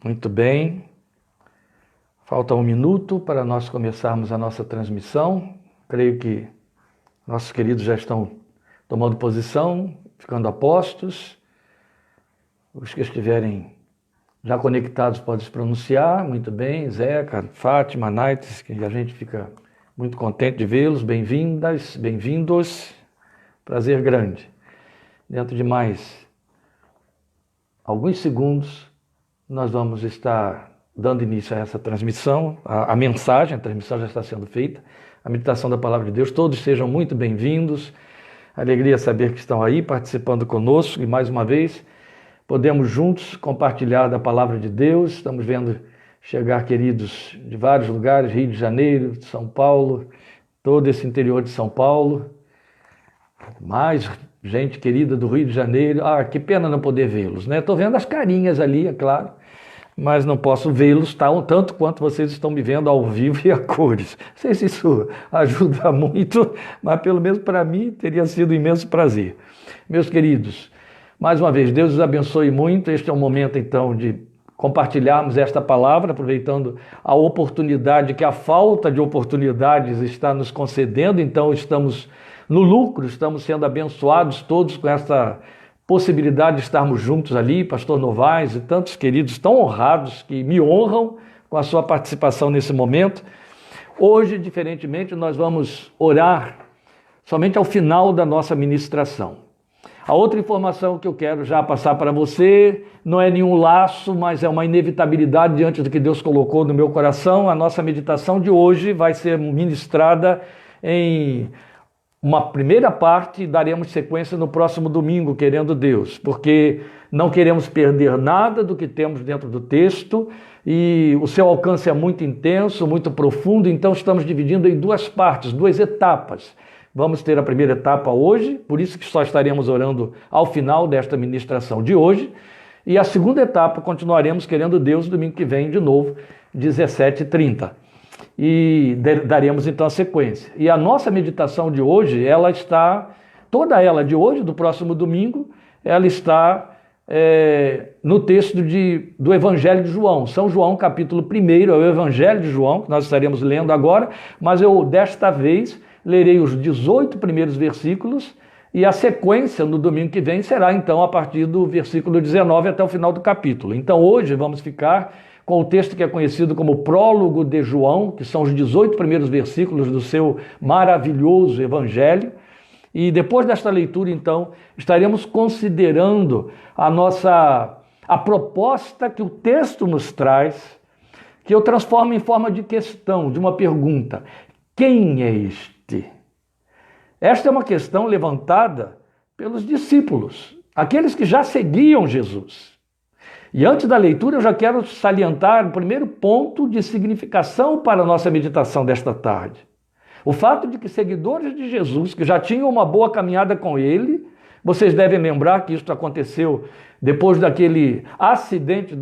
Muito bem. Falta um minuto para nós começarmos a nossa transmissão. Creio que nossos queridos já estão tomando posição, ficando a postos. Os que estiverem já conectados podem se pronunciar. Muito bem, Zeca, Fátima, Naites, que a gente fica muito contente de vê-los. Bem-vindas, bem-vindos. Prazer grande. Dentro de mais alguns segundos, nós vamos estar dando início a essa transmissão, a transmissão já está sendo feita, a meditação da Palavra de Deus. Todos sejam muito bem-vindos. Alegria saber que estão aí participando conosco e mais uma vez podemos juntos compartilhar da Palavra de Deus. Estamos vendo chegar queridos de vários lugares, Rio de Janeiro, São Paulo, todo esse interior de São Paulo. Mais gente querida do Rio de Janeiro. Que pena não poder vê-los, né? Estou vendo as carinhas ali, é claro, mas não posso vê-los tanto quanto vocês estão me vendo ao vivo e a cores. Não sei se isso ajuda muito, mas pelo menos para mim teria sido um imenso prazer. Meus queridos, mais uma vez, Deus os abençoe muito. Este é o momento então de compartilharmos esta palavra, aproveitando a oportunidade que a falta de oportunidades está nos concedendo. Então estamos no lucro, estamos sendo abençoados todos com essa possibilidade de estarmos juntos ali, pastor Novaes e tantos queridos tão honrados que me honram com a sua participação nesse momento. Hoje, diferentemente, nós vamos orar somente ao final da nossa ministração. A outra informação que eu quero já passar para você não é nenhum laço, mas é uma inevitabilidade diante do que Deus colocou no meu coração. A nossa meditação de hoje vai ser ministrada em uma primeira parte e daremos sequência no próximo domingo, querendo Deus, porque não queremos perder nada do que temos dentro do texto e o seu alcance é muito intenso, muito profundo, então estamos dividindo em duas partes, duas etapas. Vamos ter a primeira etapa hoje, por isso que só estaremos orando ao final desta ministração de hoje, e a segunda etapa continuaremos, querendo Deus, domingo que vem de novo, 17h30. E daremos então a sequência. E a nossa meditação de hoje, ela está, toda ela de hoje, do próximo domingo, ela está no texto do Evangelho de João. São João, capítulo 1, é o Evangelho de João, que nós estaremos lendo agora, mas eu, desta vez, lerei os 18 primeiros versículos e a sequência no domingo que vem será então a partir do versículo 19 até o final do capítulo. Então hoje vamos ficar com o texto que é conhecido como Prólogo de João, que são os 18 primeiros versículos do seu maravilhoso Evangelho. E depois desta leitura, então, estaremos considerando a proposta que o texto nos traz, que eu transformo em forma de questão, de uma pergunta. Quem é este? Esta é uma questão levantada pelos discípulos, aqueles que já seguiam Jesus. E antes da leitura eu já quero salientar o primeiro ponto de significação para a nossa meditação desta tarde. O fato de que seguidores de Jesus, que já tinham uma boa caminhada com ele, vocês devem lembrar que isso aconteceu depois daquele acidente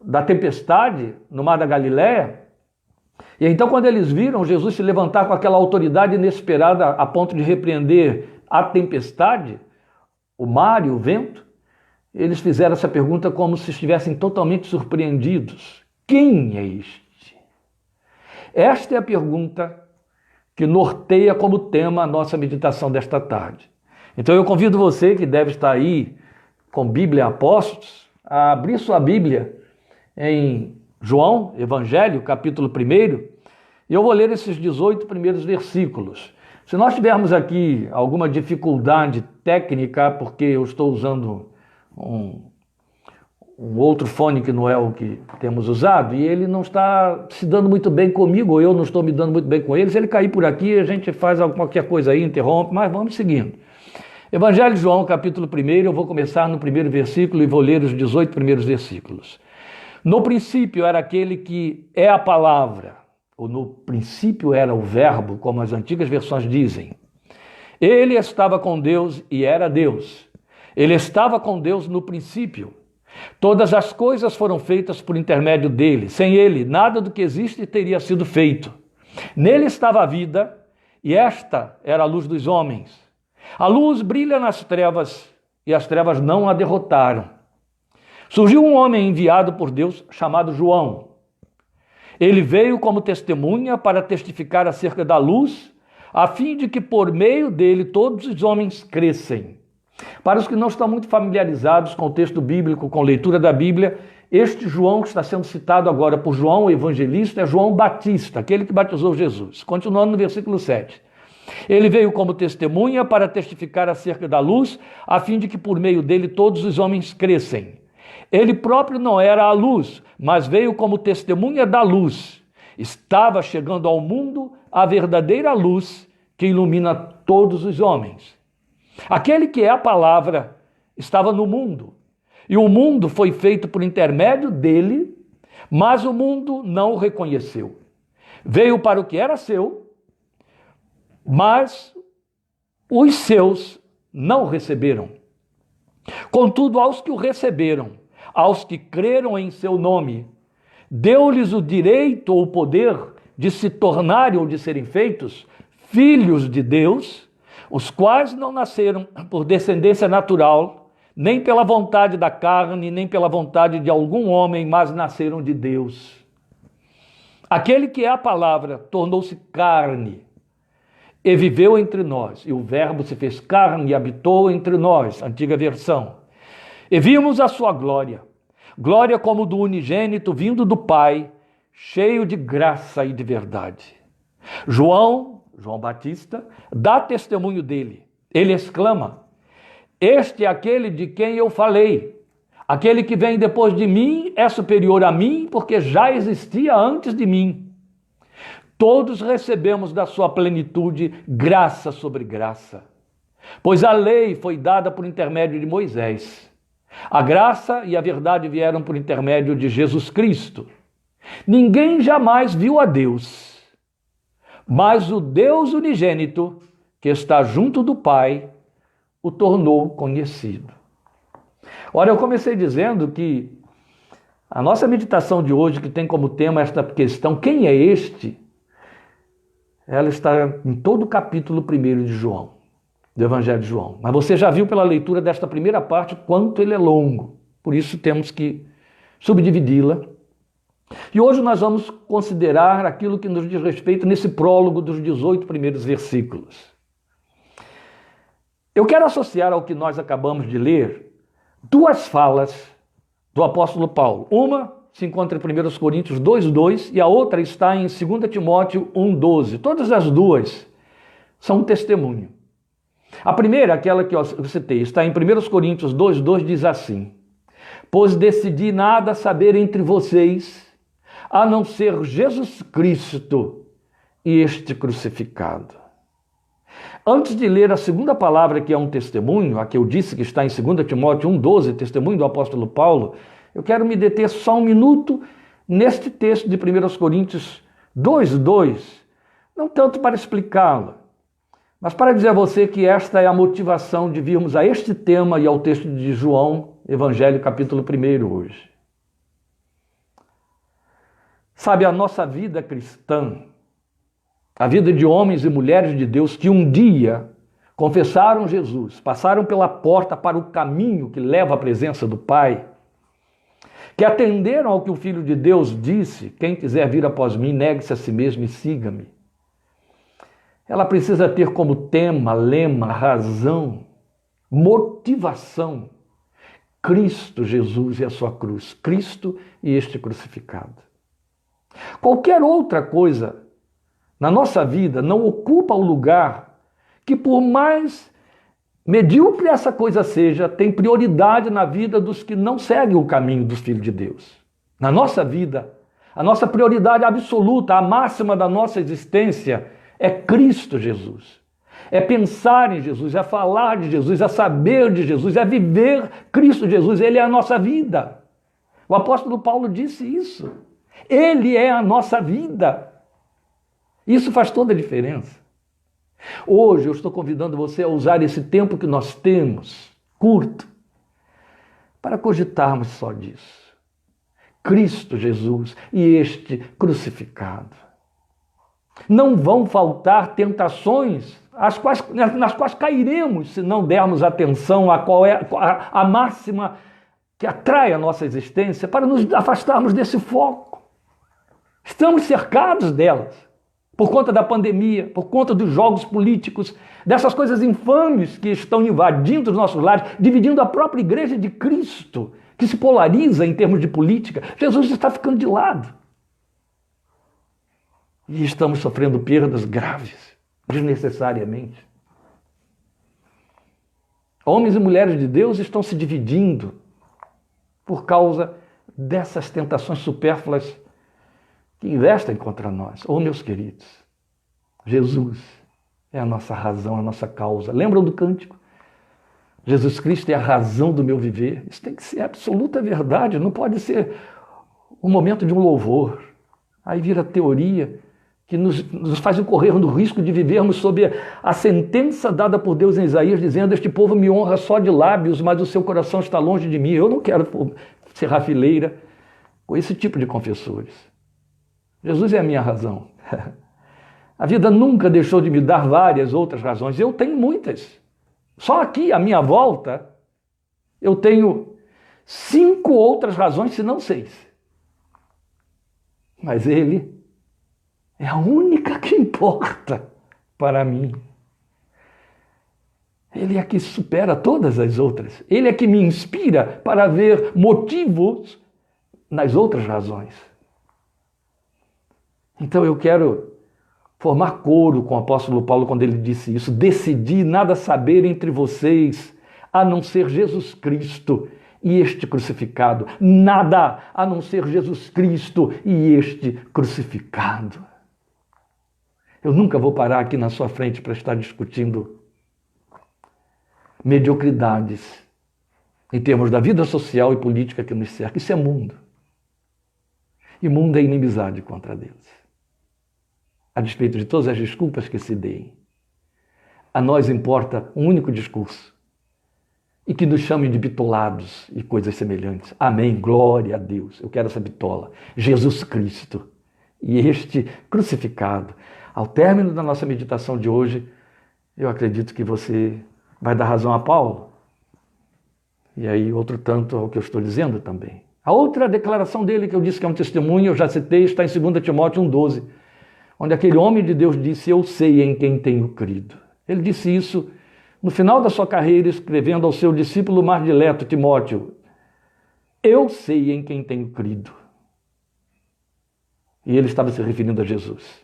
da tempestade no Mar da Galileia. E então quando eles viram Jesus se levantar com aquela autoridade inesperada a ponto de repreender a tempestade, o mar e o vento, eles fizeram essa pergunta como se estivessem totalmente surpreendidos. Quem é este? Esta é a pergunta que norteia como tema a nossa meditação desta tarde. Então eu convido você que deve estar aí com Bíblia Apóstolos a abrir sua Bíblia em João, Evangelho, capítulo 1, e eu vou ler esses 18 primeiros versículos. Se nós tivermos aqui alguma dificuldade técnica, porque eu estou usando um outro fone que não é o que temos usado, e ele não está se dando muito bem comigo, ou eu não estou me dando muito bem com ele. Se ele cair por aqui, a gente faz qualquer coisa aí, interrompe, mas vamos seguindo. Evangelho de João, capítulo 1, eu vou começar no primeiro versículo e vou ler os 18 primeiros versículos. No princípio era aquele que é a palavra, ou no princípio era o verbo, como as antigas versões dizem. Ele estava com Deus e era Deus. Ele estava com Deus no princípio. Todas as coisas foram feitas por intermédio dele. Sem ele, nada do que existe teria sido feito. Nele estava a vida, e esta era a luz dos homens. A luz brilha nas trevas, e as trevas não a derrotaram. Surgiu um homem enviado por Deus chamado João. Ele veio como testemunha para testificar acerca da luz, a fim de que por meio dele todos os homens crescem. Para os que não estão muito familiarizados com o texto bíblico, com a leitura da Bíblia, este João que está sendo citado agora por João, o evangelista, é João Batista, aquele que batizou Jesus. Continuando no versículo 7. Ele veio como testemunha para testificar acerca da luz, a fim de que por meio dele todos os homens crescem. Ele próprio não era a luz, mas veio como testemunha da luz. Estava chegando ao mundo a verdadeira luz que ilumina todos os homens. Aquele que é a palavra estava no mundo, e o mundo foi feito por intermédio dele, mas o mundo não o reconheceu. Veio para o que era seu, mas os seus não o receberam. Contudo, aos que o receberam, aos que creram em seu nome, deu-lhes o direito ou o poder de se tornarem ou de serem feitos filhos de Deus, os quais não nasceram por descendência natural, nem pela vontade da carne, nem pela vontade de algum homem, mas nasceram de Deus. Aquele que é a palavra tornou-se carne e viveu entre nós, e o verbo se fez carne e habitou entre nós, antiga versão. E vimos a sua glória, glória como do unigênito vindo do Pai, cheio de graça e de verdade. João Batista, dá testemunho dele. Ele exclama: este é aquele de quem eu falei. Aquele que vem depois de mim é superior a mim, porque já existia antes de mim. Todos recebemos da sua plenitude graça sobre graça. Pois a lei foi dada por intermédio de Moisés. A graça e a verdade vieram por intermédio de Jesus Cristo. Ninguém jamais viu a Deus, mas o Deus unigênito, que está junto do Pai, o tornou conhecido. Ora, eu comecei dizendo que a nossa meditação de hoje, que tem como tema esta questão, quem é este? Ela está em todo o capítulo 1 de João, do Evangelho de João. Mas você já viu pela leitura desta primeira parte quanto ele é longo. Por isso temos que subdividi-la. E hoje nós vamos considerar aquilo que nos diz respeito nesse prólogo dos 18 primeiros versículos. Eu quero associar ao que nós acabamos de ler duas falas do apóstolo Paulo. Uma se encontra em 1 Coríntios 2:2 e a outra está em 2 Timóteo 1:12. Todas as duas são um testemunho. A primeira, aquela que eu citei, está em 1 Coríntios 2:2, diz assim: pois decidi nada saber entre vocês, a não ser Jesus Cristo e este crucificado. Antes de ler a segunda palavra, que é um testemunho, a que eu disse que está em 2 Timóteo 1:12, testemunho do apóstolo Paulo, eu quero me deter só um minuto neste texto de 1 Coríntios 2:2, não tanto para explicá-lo, mas para dizer a você que esta é a motivação de virmos a este tema e ao texto de João, Evangelho, capítulo 1 hoje. Sabe, a nossa vida cristã, a vida de homens e mulheres de Deus que um dia confessaram Jesus, passaram pela porta para o caminho que leva à presença do Pai, que atenderam ao que o Filho de Deus disse: quem quiser vir após mim, negue-se a si mesmo e siga-me. Ela precisa ter como tema, lema, razão, motivação, Cristo Jesus e a sua cruz, Cristo e este crucificado. Qualquer outra coisa na nossa vida não ocupa o lugar que, por mais medíocre essa coisa seja, tem prioridade na vida dos que não seguem o caminho dos filhos de Deus. Na nossa vida, a nossa prioridade absoluta, a máxima da nossa existência é Cristo Jesus. É pensar em Jesus, é falar de Jesus, é saber de Jesus, é viver Cristo Jesus. Ele é a nossa vida. O apóstolo Paulo disse isso. Ele é a nossa vida. Isso faz toda a diferença. Hoje eu estou convidando você a usar esse tempo que nós temos, curto, para cogitarmos só disso. Cristo Jesus e este crucificado. Não vão faltar tentações nas quais cairemos se não dermos atenção a qual é a máxima que atrai a nossa existência para nos afastarmos desse foco. Estamos cercados delas, por conta da pandemia, por conta dos jogos políticos, dessas coisas infames que estão invadindo os nossos lares, dividindo a própria igreja de Cristo, que se polariza em termos de política. Jesus está ficando de lado. E estamos sofrendo perdas graves, desnecessariamente. Homens e mulheres de Deus estão se dividindo por causa dessas tentações supérfluas que investem contra nós. Oh, meus queridos, Jesus é a nossa razão, a nossa causa. Lembram do cântico? Jesus Cristo é a razão do meu viver. Isso tem que ser absoluta verdade, não pode ser um momento de um louvor. Aí vira teoria que nos faz incorrer no risco de vivermos sob a sentença dada por Deus em Isaías, dizendo: este povo me honra só de lábios, mas o seu coração está longe de mim. Eu não quero ser rafileira com esse tipo de confessores. Jesus é a minha razão. A vida nunca deixou de me dar várias outras razões. Eu tenho muitas. Só aqui, à minha volta, eu tenho 5 outras razões, se não 6. Mas Ele é a única que importa para mim. Ele é que supera todas as outras. Ele é que me inspira para ver motivos nas outras razões. Então eu quero formar coro com o apóstolo Paulo quando ele disse isso: decidi nada saber entre vocês a não ser Jesus Cristo e este crucificado. Nada a não ser Jesus Cristo e este crucificado. Eu nunca vou parar aqui na sua frente para estar discutindo mediocridades em termos da vida social e política que nos cerca. Isso é mundo. E mundo é inimizade contra Deus. A despeito de todas as desculpas que se deem, a nós importa um único discurso, e que nos chamem de bitolados e coisas semelhantes. Amém, glória a Deus. Eu quero essa bitola. Jesus Cristo e este crucificado. Ao término da nossa meditação de hoje, eu acredito que você vai dar razão a Paulo. E aí outro tanto ao que eu estou dizendo também. A outra declaração dele, que eu disse que é um testemunho, eu já citei, está em 2 Timóteo 1,12, onde aquele homem de Deus disse: eu sei em quem tenho crido. Ele disse isso no final da sua carreira, escrevendo ao seu discípulo mais dileto, Timóteo: eu sei em quem tenho crido. E ele estava se referindo a Jesus.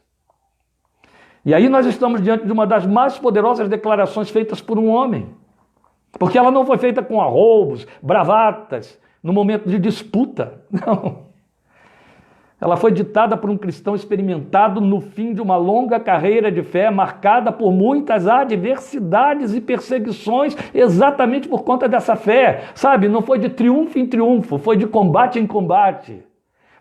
E aí nós estamos diante de uma das mais poderosas declarações feitas por um homem. Porque ela não foi feita com arroubos, bravatas, no momento de disputa. Não. Ela foi ditada por um cristão experimentado no fim de uma longa carreira de fé, marcada por muitas adversidades e perseguições, exatamente por conta dessa fé. Sabe, não foi de triunfo em triunfo, foi de combate em combate.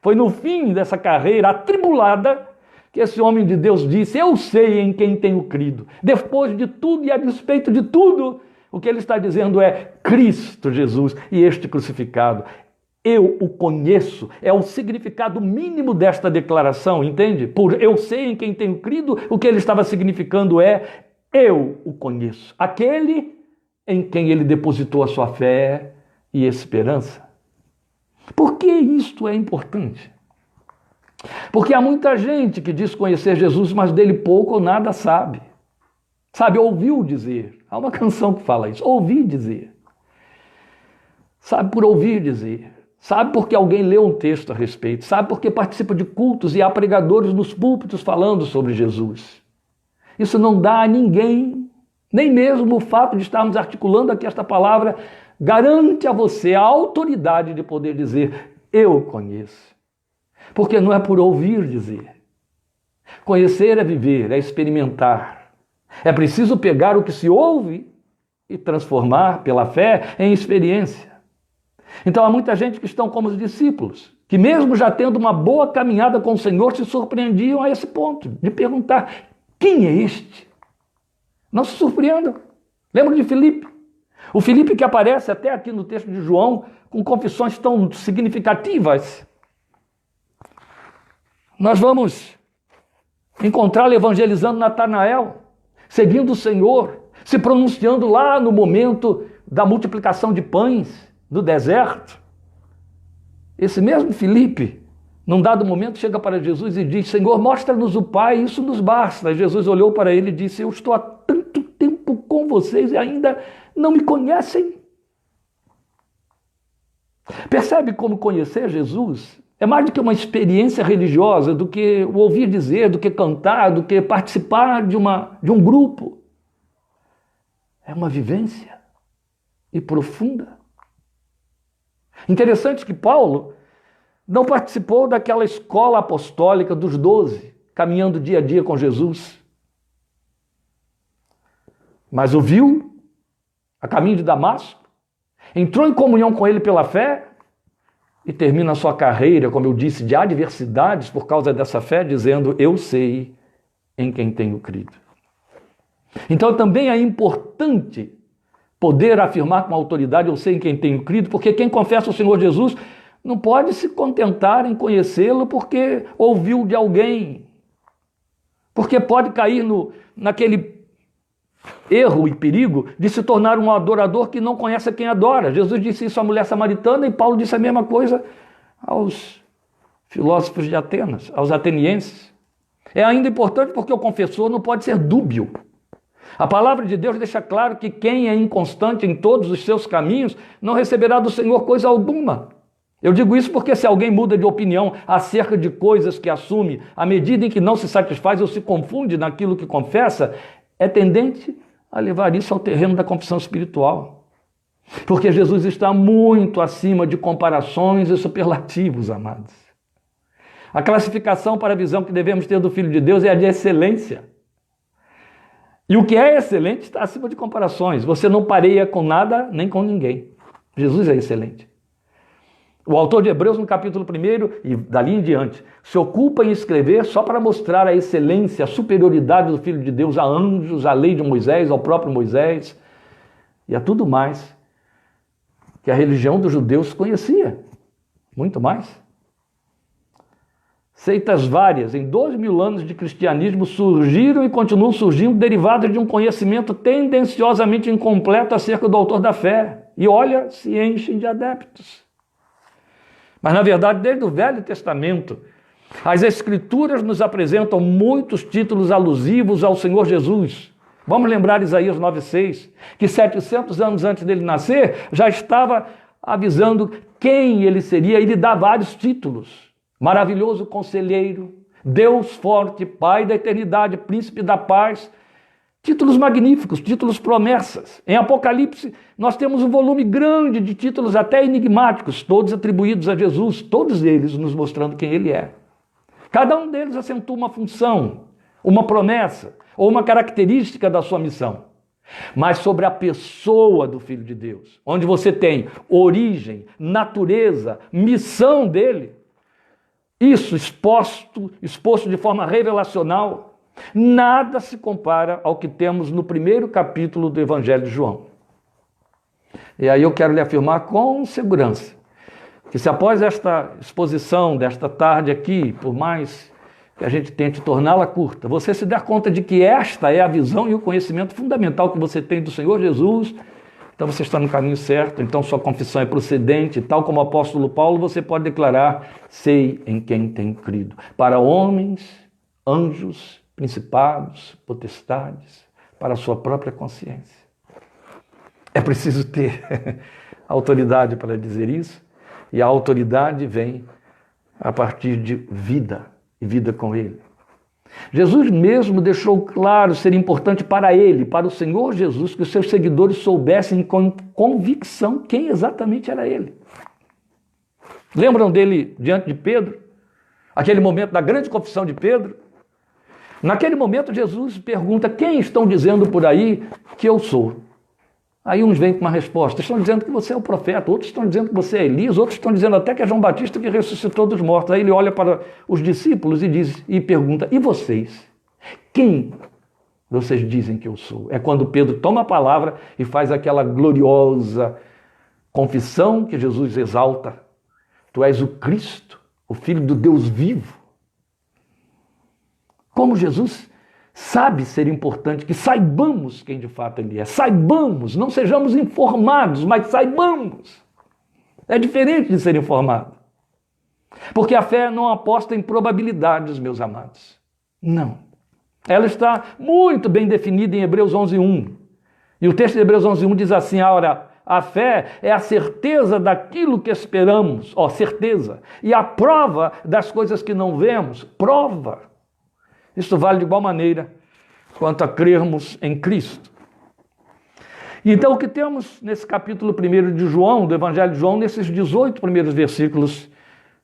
Foi no fim dessa carreira atribulada que esse homem de Deus disse: eu sei em quem tenho crido. Depois de tudo e a despeito de tudo, o que ele está dizendo é Cristo Jesus e este crucificado. Eu o conheço, é o significado mínimo desta declaração, entende? Por eu sei em quem tenho crido, o que ele estava significando é: eu o conheço, aquele em quem ele depositou a sua fé e esperança. Por que isto é importante? Porque há muita gente que diz conhecer Jesus, mas dele pouco ou nada sabe. Sabe, ouviu dizer. Há uma canção que fala isso, ouvi dizer. Sabe por ouvir dizer. Sabe porque alguém leu um texto a respeito. Sabe porque participa de cultos e há pregadores nos púlpitos falando sobre Jesus. Isso não dá a ninguém, nem mesmo o fato de estarmos articulando aqui esta palavra, garante a você a autoridade de poder dizer: eu conheço. Porque não é por ouvir dizer. Conhecer é viver, é experimentar. É preciso pegar o que se ouve e transformar pela fé em experiência. Então há muita gente que estão como os discípulos, que mesmo já tendo uma boa caminhada com o Senhor, se surpreendiam a esse ponto, de perguntar: quem é este? Não se surpreendam. Lembra de Filipe? O Filipe que aparece até aqui no texto de João, com confissões tão significativas. Nós vamos encontrá-lo evangelizando Natanael, seguindo o Senhor, se pronunciando lá no momento da multiplicação de pães, no deserto. Esse mesmo Filipe, num dado momento, chega para Jesus e diz: Senhor, mostra-nos o Pai, isso nos basta. Jesus olhou para ele e disse: eu estou há tanto tempo com vocês e ainda não me conhecem. Percebe como conhecer Jesus é mais do que uma experiência religiosa, do que o ouvir dizer, do que cantar, do que participar de um grupo. É uma vivência e profunda. Interessante que Paulo não participou daquela escola apostólica dos 12, caminhando dia a dia com Jesus. Mas o viu a caminho de Damasco, entrou em comunhão com ele pela fé e termina a sua carreira, como eu disse, de adversidades por causa dessa fé, dizendo: eu sei em quem tenho crido. Então também é importante poder afirmar com autoridade: eu sei em quem tenho crido, porque quem confessa o Senhor Jesus não pode se contentar em conhecê-lo porque ouviu de alguém, porque pode cair naquele erro e perigo de se tornar um adorador que não conhece a quem adora. Jesus disse isso à mulher samaritana e Paulo disse a mesma coisa aos filósofos de Atenas, aos atenienses. É ainda importante porque o confessor não pode ser dúbio. A palavra de Deus deixa claro que quem é inconstante em todos os seus caminhos não receberá do Senhor coisa alguma. Eu digo isso porque se alguém muda de opinião acerca de coisas que assume, à medida em que não se satisfaz ou se confunde naquilo que confessa, é tendente a levar isso ao terreno da confissão espiritual. Porque Jesus está muito acima de comparações e superlativos, amados. A classificação para a visão que devemos ter do Filho de Deus é a de excelência. E o que é excelente está acima de comparações. Você não pareia com nada nem com ninguém. Jesus é excelente. O autor de Hebreus, no capítulo 1 e dali em diante, se ocupa em escrever só para mostrar a excelência, a superioridade do Filho de Deus a anjos, à lei de Moisés, ao próprio Moisés e a tudo mais que a religião dos judeus conhecia. Muito mais. Seitas várias, em 2.000 anos de cristianismo, surgiram e continuam surgindo derivadas de um conhecimento tendenciosamente incompleto acerca do autor da fé. E olha, se enchem de adeptos. Mas, na verdade, desde o Velho Testamento, as Escrituras nos apresentam muitos títulos alusivos ao Senhor Jesus. Vamos lembrar Isaías 9,6, que 700 anos antes dele nascer, já estava avisando quem ele seria. Ele dá vários títulos: maravilhoso conselheiro, Deus forte, Pai da eternidade, príncipe da paz. Títulos magníficos, títulos promessas. Em Apocalipse, nós temos um volume grande de títulos até enigmáticos, todos atribuídos a Jesus, todos eles nos mostrando quem ele é. Cada um deles acentua uma função, uma promessa ou uma característica da sua missão. Mas sobre a pessoa do Filho de Deus, onde você tem origem, natureza, missão dele, isso exposto de forma revelacional, nada se compara ao que temos no primeiro capítulo do Evangelho de João. E aí eu quero lhe afirmar com segurança que se após esta exposição desta tarde aqui, por mais que a gente tente torná-la curta, você se der conta de que esta é a visão e o conhecimento fundamental que você tem do Senhor Jesus, então você está no caminho certo, então sua confissão é procedente, tal como o apóstolo Paulo, você pode declarar: sei em quem tenho crido. Para homens, anjos, principados, potestades, para a sua própria consciência. É preciso ter autoridade para dizer isso, e a autoridade vem a partir de vida, e vida com ele. Jesus mesmo deixou claro ser importante para ele, para o Senhor Jesus, que os seus seguidores soubessem com convicção quem exatamente era ele. Lembram dele diante de Pedro? Aquele momento da grande confissão de Pedro? Naquele momento, Jesus pergunta: quem estão dizendo por aí que eu sou? Aí uns vêm com uma resposta: estão dizendo que você é o profeta, outros estão dizendo que você é Elias, outros estão dizendo até que é João Batista que ressuscitou dos mortos. Aí ele olha para os discípulos e pergunta: e vocês? Quem vocês dizem que eu sou? É quando Pedro toma a palavra e faz aquela gloriosa confissão que Jesus exalta: tu és o Cristo, o Filho do Deus vivo. Como Jesus sabe ser importante que saibamos quem de fato ele é. Saibamos, não sejamos informados, mas saibamos. É diferente de ser informado. Porque a fé não aposta em probabilidades, meus amados. Não. Ela está muito bem definida em Hebreus 11:1. E o texto de Hebreus 11:1 diz assim: ora, a fé é a certeza daquilo que esperamos, certeza, e a prova das coisas que não vemos, prova. Isso vale de igual maneira quanto a crermos em Cristo. Então, o que temos nesse capítulo 1 de João, do Evangelho de João, nesses 18 primeiros versículos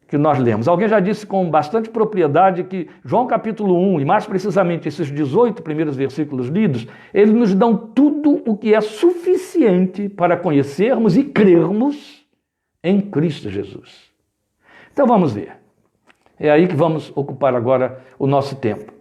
que nós lemos? Alguém já disse com bastante propriedade que João capítulo 1, e mais precisamente esses 18 primeiros versículos lidos, eles nos dão tudo o que é suficiente para conhecermos e crermos em Cristo Jesus. Então vamos ver. É aí que vamos ocupar agora o nosso tempo.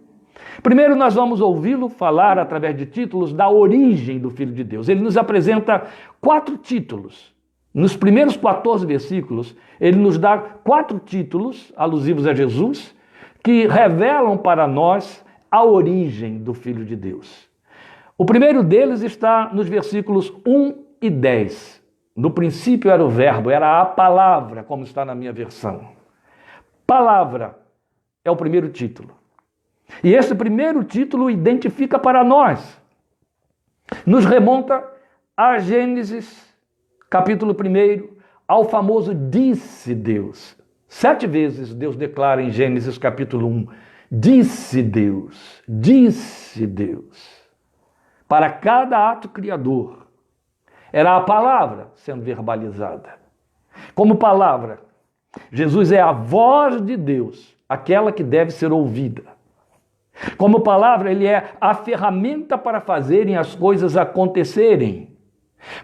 Primeiro nós vamos ouvi-lo falar através de títulos da origem do Filho de Deus. Ele nos apresenta 4 títulos. Nos primeiros 14 versículos, ele nos dá 4 títulos alusivos a Jesus, que revelam para nós a origem do Filho de Deus. O primeiro deles está nos versículos 1 e 10. No princípio era o verbo, era a palavra, como está na minha versão. Palavra é o primeiro título. E esse primeiro título identifica para nós, nos remonta a Gênesis, capítulo 1, ao famoso disse Deus. 7 vezes Deus declara em Gênesis capítulo 1, disse Deus, disse Deus. Para cada ato criador, era a palavra sendo verbalizada. Como palavra, Jesus é a voz de Deus, aquela que deve ser ouvida. Como palavra, ele é a ferramenta para fazerem as coisas acontecerem.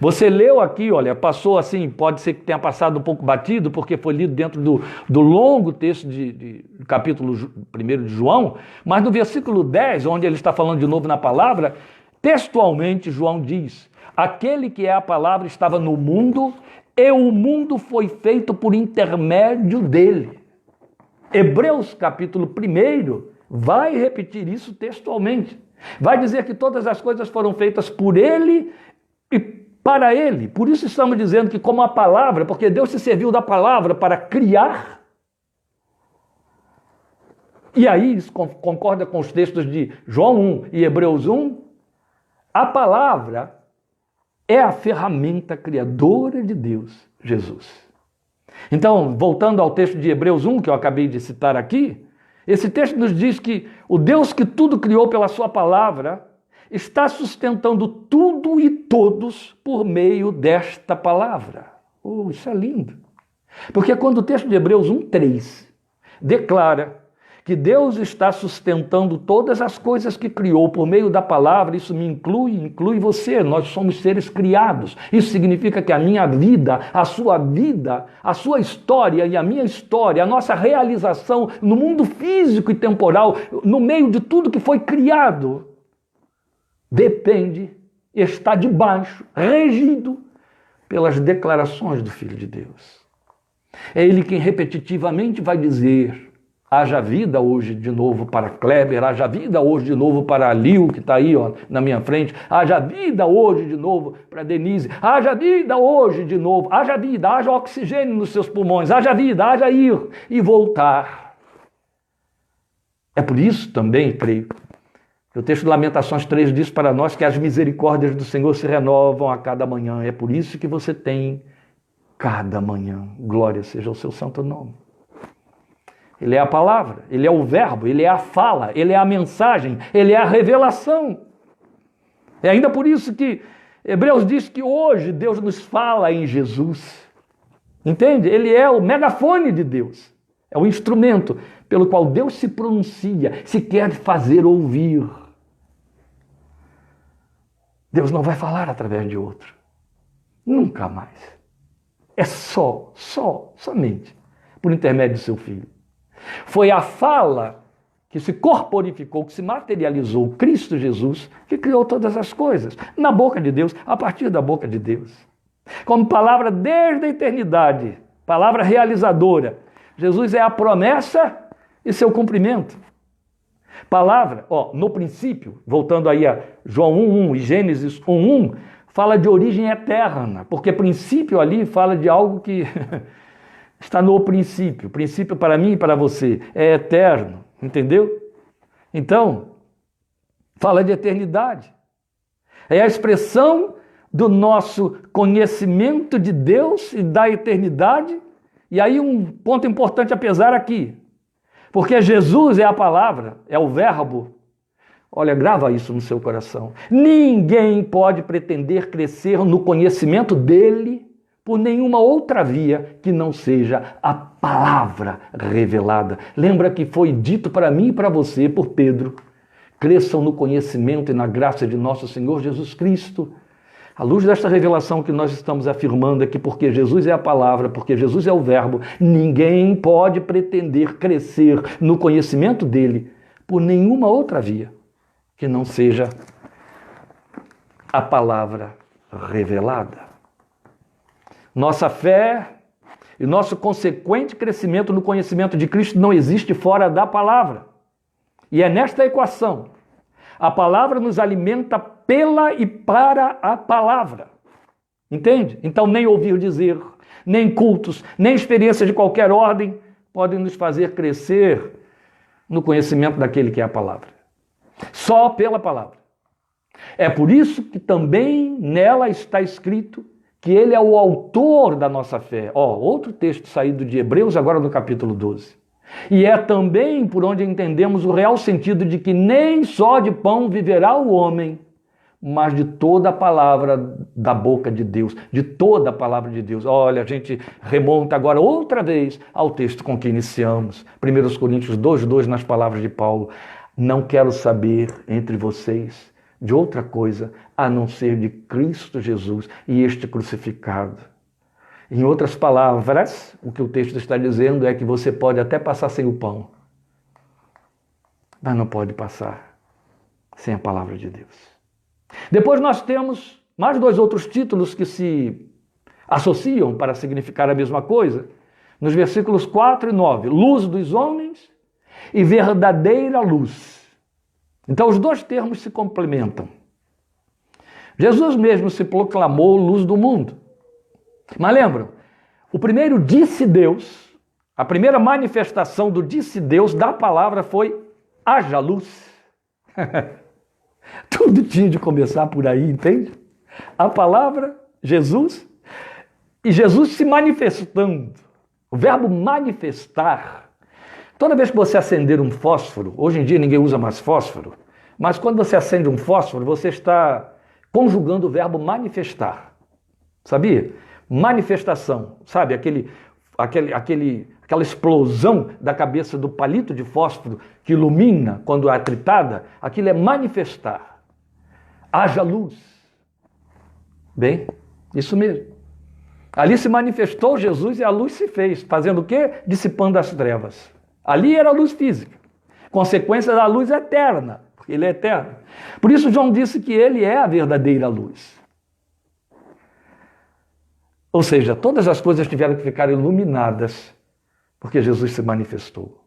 Você leu aqui, olha, passou assim, pode ser que tenha passado um pouco batido, porque foi lido dentro do longo texto de capítulo 1 de João, mas no versículo 10, onde ele está falando de novo na palavra, textualmente João diz: aquele que é a palavra estava no mundo, e o mundo foi feito por intermédio dele. Hebreus capítulo 1 vai repetir isso textualmente. Vai dizer que todas as coisas foram feitas por ele e para ele. Por isso estamos dizendo que como a palavra, porque Deus se serviu da palavra para criar. E aí isso concorda com os textos de João 1 e Hebreus 1. A palavra é a ferramenta criadora de Deus, Jesus. Então, voltando ao texto de Hebreus 1, que eu acabei de citar aqui, esse texto nos diz que o Deus que tudo criou pela sua palavra está sustentando tudo e todos por meio desta palavra. Isso é lindo. Porque quando o texto de Hebreus 1:3 declara que Deus está sustentando todas as coisas que criou por meio da palavra, isso me inclui você, nós somos seres criados. Isso significa que a minha vida, a sua história e a minha história, a nossa realização no mundo físico e temporal, no meio de tudo que foi criado, depende, está debaixo, regido pelas declarações do Filho de Deus. É ele quem repetitivamente vai dizer: haja vida hoje de novo para Kleber, haja vida hoje de novo para Lil, que está aí na minha frente, haja vida hoje de novo para Denise, haja vida hoje de novo, haja vida, haja oxigênio nos seus pulmões, haja vida, haja ir e voltar. É por isso também, creio, que o texto de Lamentações 3 diz para nós que as misericórdias do Senhor se renovam a cada manhã. É por isso que você tem cada manhã. Glória seja o seu santo nome. Ele é a palavra, ele é o verbo, ele é a fala, ele é a mensagem, ele é a revelação. É ainda por isso que Hebreus diz que hoje Deus nos fala em Jesus. Entende? Ele é o megafone de Deus. É o instrumento pelo qual Deus se pronuncia, se quer fazer ouvir. Deus não vai falar através de outro. Nunca mais. É somente por intermédio do seu Filho. Foi a fala que se corporificou, que se materializou, Cristo Jesus, que criou todas as coisas, na boca de Deus, a partir da boca de Deus. Como palavra desde a eternidade, palavra realizadora. Jesus é a promessa e seu cumprimento. Palavra, no princípio, voltando aí a João 1:1 e Gênesis 1:1, fala de origem eterna, porque princípio ali fala de algo que está no princípio. O princípio para mim e para você é eterno, entendeu? Então, fala de eternidade. É a expressão do nosso conhecimento de Deus e da eternidade. E aí um ponto importante a pesar aqui. Porque Jesus é a palavra, é o verbo. Olha, grava isso no seu coração. Ninguém pode pretender crescer no conhecimento dele por nenhuma outra via que não seja a palavra revelada. Lembra que foi dito para mim e para você por Pedro: cresçam no conhecimento e na graça de nosso Senhor Jesus Cristo. À luz desta revelação que nós estamos afirmando aqui, porque Jesus é a palavra, porque Jesus é o verbo, ninguém pode pretender crescer no conhecimento dele por nenhuma outra via que não seja a palavra revelada. Nossa fé e nosso consequente crescimento no conhecimento de Cristo não existe fora da palavra. E é nesta equação: a palavra nos alimenta pela e para a palavra. Entende? Então nem ouvir dizer, nem cultos, nem experiências de qualquer ordem podem nos fazer crescer no conhecimento daquele que é a palavra. Só pela palavra. É por isso que também nela está escrito que ele é o autor da nossa fé. Outro texto saído de Hebreus, agora no capítulo 12. E é também por onde entendemos o real sentido de que nem só de pão viverá o homem, mas de toda a palavra da boca de Deus, de toda a palavra de Deus. Olha, a gente remonta agora outra vez ao texto com que iniciamos, 1 Coríntios 2:2, nas palavras de Paulo: não quero saber entre vocês de outra coisa a não ser de Cristo Jesus e este crucificado. Em outras palavras, o que o texto está dizendo é que você pode até passar sem o pão, mas não pode passar sem a palavra de Deus. Depois nós temos mais 2 outros títulos que se associam para significar a mesma coisa. Nos versículos 4 e 9, luz dos homens e verdadeira luz. Então os 2 termos se complementam. Jesus mesmo se proclamou luz do mundo. Mas lembram, o primeiro disse Deus, a primeira manifestação do disse Deus da palavra foi: haja luz. Tudo tinha de começar por aí, entende? A palavra, Jesus, e Jesus se manifestando. O verbo manifestar. Toda vez que você acender um fósforo, hoje em dia ninguém usa mais fósforo, mas quando você acende um fósforo, você está conjugando o verbo manifestar. Sabia? Manifestação, sabe? Aquela explosão da cabeça do palito de fósforo que ilumina quando é atritada, aquilo é manifestar. Haja luz. Bem, isso mesmo. Ali se manifestou Jesus e a luz se fez, fazendo o quê? Dissipando as trevas. Ali era a luz física, consequência da luz eterna, porque ele é eterno. Por isso João disse que ele é a verdadeira luz. Ou seja, todas as coisas tiveram que ficar iluminadas, porque Jesus se manifestou.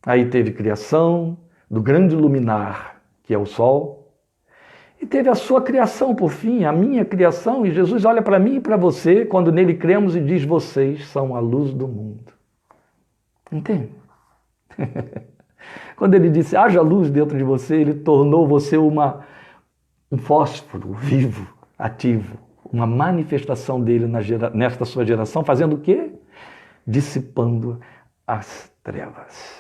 Aí teve criação do grande luminar, que é o sol, e teve a sua criação por fim, a minha criação, e Jesus olha para mim e para você, quando nele cremos, e diz: vocês são a luz do mundo. Entende? Quando ele disse: haja luz dentro de você, ele tornou você um fósforo vivo, ativo, uma manifestação dele nesta sua geração, fazendo o quê? Dissipando as trevas.